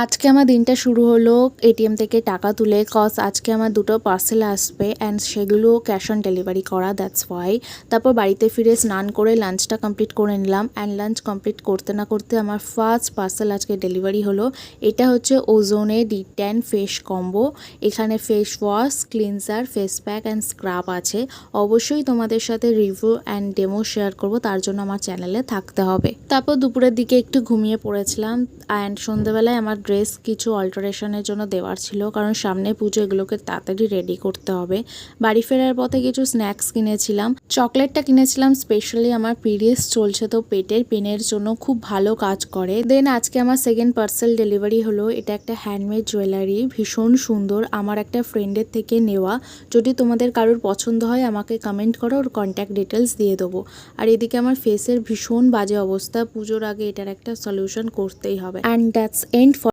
আজকে আমার দিনটা শুরু হলো এটিএম থেকে টাকা তুলে, কজ আজকে আমার দুটো পার্সেল আসবে অ্যান্ড সেগুলো ক্যাশ অন ডেলিভারি করা, দ্যাটস ওয়াই। তারপর বাড়িতে ফিরে স্নান করে লাঞ্চটা কমপ্লিট করে নিলাম অ্যান্ড লাঞ্চ কমপ্লিট করতে না করতে আমার ফার্স্ট পার্সেল আজকে ডেলিভারি হলো। এটা হচ্ছে ওজোনে D10 ফেস কম্বো। এখানে face wash, cleanser, face pack and scrub আছে। অবশ্যই তোমাদের সাথে রিভিউ অ্যান্ড ডেমো শেয়ার করব, তার জন্য আমার চ্যানেলে থাকতে হবে। তারপর দুপুরের দিকে একটু ঘুমিয়ে পড়েছিলাম অ্যান্ড সন্ধ্যেবেলায় আমার ড্রেস কিছু অল্টারেশনের জন্য দেওয়ার ছিল, কারণ সামনে পুজো, এগুলোকে তাড়াতাড়ি রেডি করতে হবে। বাড়ি ফেরার পথে কিছু স্ন্যাক্স কিনেছিলাম। চকলেটটা কিনেছিলাম স্পেশালি আমার পিরিয়ডস চলছে তো পেটের পেনের জন্য খুব ভালো কাজ করে। দেন আজকে আমার সেকেন্ড পার্সেল ডেলিভারি হলো। এটা একটা হ্যান্ডমেড জুয়েলারি, ভীষণ সুন্দর, আমার একটা ফ্রেন্ডের থেকে নেওয়া। যদি তোমাদের কারোর পছন্দ হয় আমাকে কমেন্ট করো, ওর কন্ট্যাক্ট ডিটেলস দিয়ে দেবো। আর এদিকে আমার ফেসের ভীষণ বাজে অবস্থা, পুজোর আগে এটার একটা সলিউশন করতেই হবে। And that's and for